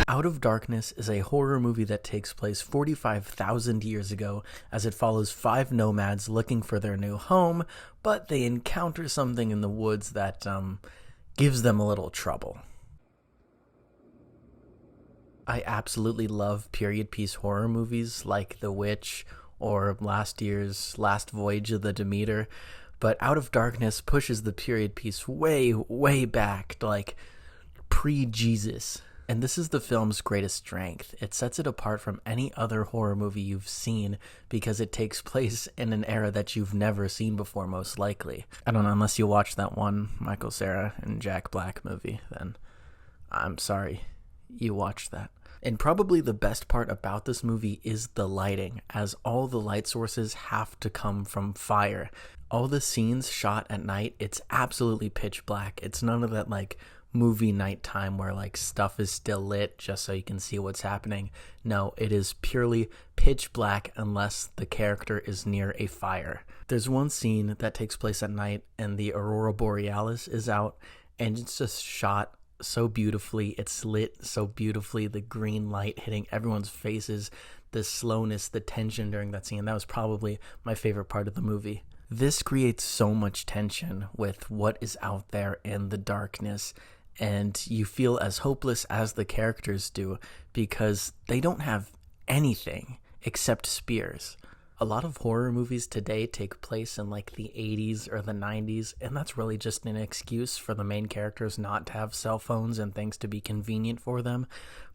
Out of Darkness is a horror movie that takes place 45,000 years ago as it follows 5 nomads looking for their new home, but they encounter something in the woods that gives them a little trouble. I absolutely love period piece horror movies like The Witch or last year's Last Voyage of the Demeter, but Out of Darkness pushes the period piece way, way back, like pre-Jesus. And this is the film's greatest strength. It sets it apart from any other horror movie you've seen because it takes place in an era that you've never seen before, most likely. I don't know, unless you watched that one Michael Cera and Jack Black movie, then I'm sorry you watched that. And probably the best part about this movie is the lighting, as all the light sources have to come from fire. All the scenes shot at night, it's absolutely pitch black. It's none of that like movie nighttime where like stuff is still lit just so you can see what's happening. No, it is purely pitch black unless the character is near a fire. There's one scene that takes place at night and the aurora borealis is out, and it's just shot so beautifully. It's lit so beautifully, the green light hitting everyone's faces, the slowness, the tension during that scene. That was probably my favorite part of the movie. This creates so much tension with what is out there in the darkness, and you feel as hopeless as the characters do because they don't have anything except spears. A lot of horror movies today take place in like the 80s or the 90s, and that's really just an excuse for the main characters not to have cell phones and things to be convenient for them.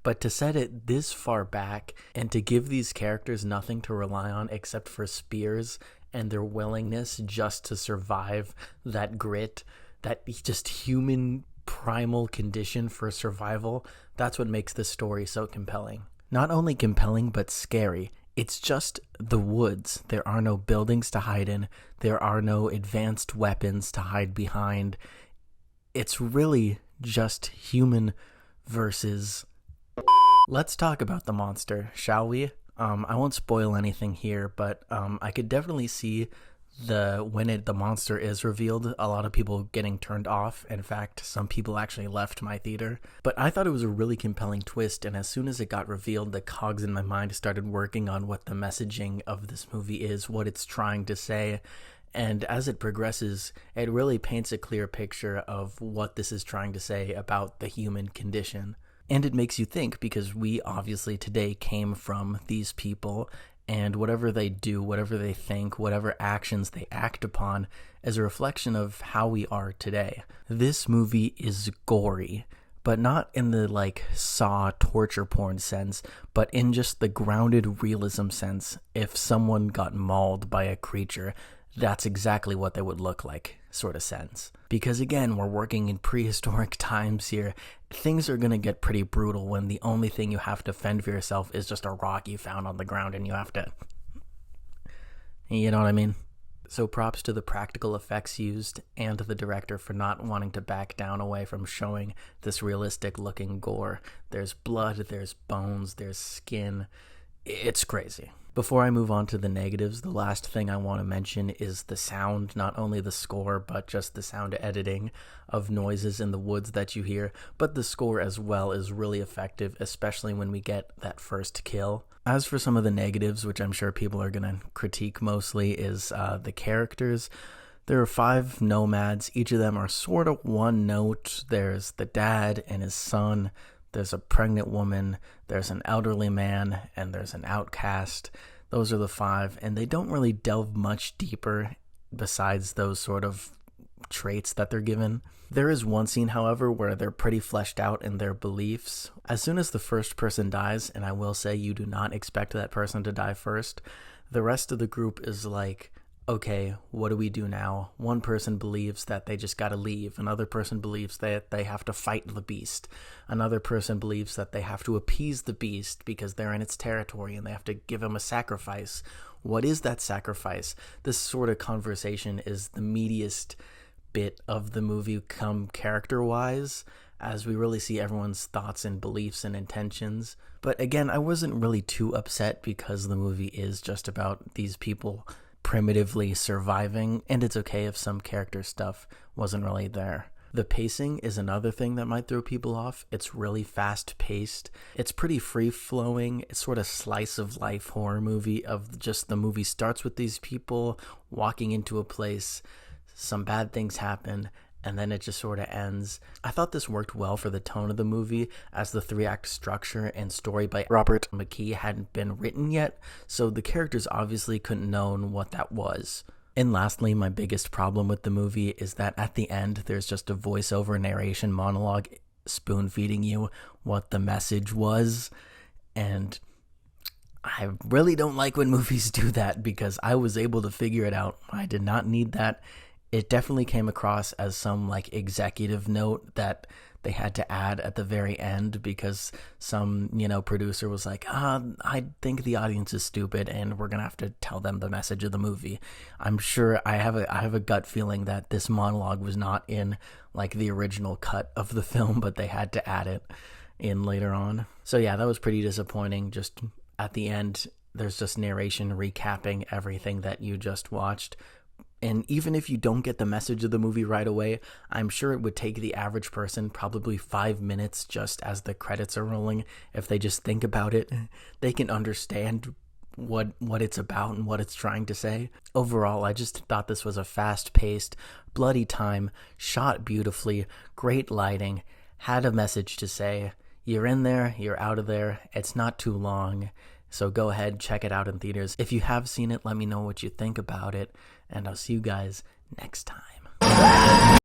But to set it this far back and to give these characters nothing to rely on except for spears and their willingness just to survive, that grit, that just human primal condition for survival, that's what makes this story so compelling. Not only compelling, but scary. It's just the woods. There are no buildings to hide in. There are no advanced weapons to hide behind. It's really just human versus... Let's talk about the monster, shall we? I won't spoil anything here, but I could definitely see when the monster is revealed, a lot of people getting turned off. In fact, some people actually left my theater. But I thought it was a really compelling twist, and as soon as it got revealed, the cogs in my mind started working on what the messaging of this movie is, what it's trying to say. And as it progresses, it really paints a clear picture of what this is trying to say about the human condition. And it makes you think, because we obviously today came from these people, and whatever they do, whatever they think, whatever actions they act upon is a reflection of how we are today. This movie is gory, but not in the like Saw torture porn sense, but in just the grounded realism sense. If someone got mauled by a creature, that's exactly what they would look like, sort of sense. Because again, we're working in prehistoric times here. Things are going to get pretty brutal when the only thing you have to fend for yourself is just a rock you found on the ground and you have to... You know what I mean? So props to the practical effects used and the director for not wanting to back down away from showing this realistic looking gore. There's blood, there's bones, there's skin. It's crazy. Before I move on to the negatives, the last thing I want to mention is the sound, not only the score, but just the sound editing of noises in the woods that you hear, but the score as well is really effective, especially when we get that first kill. As for some of the negatives, which I'm sure people are going to critique mostly, is the characters. There are 5 nomads. Each of them are sort of one note. There's the dad and his son. There's a pregnant woman, there's an elderly man, and there's an outcast. Those are the 5, and they don't really delve much deeper besides those sort of traits that they're given. There is one scene, however, where they're pretty fleshed out in their beliefs. As soon as the first person dies, and I will say you do not expect that person to die first, the rest of the group is like, okay, what do we do now? One person believes that they just gotta leave. Another person believes that they have to fight the beast. Another person believes that they have to appease the beast because they're in its territory and they have to give him a sacrifice. What is that sacrifice? This sort of conversation is the meatiest bit of the movie come character-wise, as we really see everyone's thoughts and beliefs and intentions. But again, I wasn't really too upset because the movie is just about these people primitively surviving, and it's okay if some character stuff wasn't really there. The pacing is another thing that might throw people off. It's really fast paced. It's pretty free flowing. It's sort of slice of life horror movie of just the movie starts with these people walking into a place, some bad things happen, and then it just sort of ends. I thought this worked well for the tone of the movie, as the 3-act structure and story by Robert McKee hadn't been written yet, so the characters obviously couldn't know what that was. And lastly, my biggest problem with the movie is that at the end, there's just a voiceover narration monologue spoon-feeding you what the message was, and I really don't like when movies do that, because I was able to figure it out. I did not need that. It definitely came across as some like executive note that they had to add at the very end, because some, producer was like, I think the audience is stupid and we're going to have to tell them the message of the movie. I'm sure I have a gut feeling that this monologue was not in like the original cut of the film, but they had to add it in later on. So yeah, that was pretty disappointing. Just at the end, there's just narration recapping everything that you just watched. And even if you don't get the message of the movie right away, I'm sure it would take the average person probably 5 minutes just as the credits are rolling. If they just think about it, they can understand what it's about and what it's trying to say. Overall, I just thought this was a fast-paced, bloody time, shot beautifully, great lighting, had a message to say. You're in there, you're out of there, it's not too long. So go ahead, check it out in theaters. If you have seen it, let me know what you think about it, and I'll see you guys next time.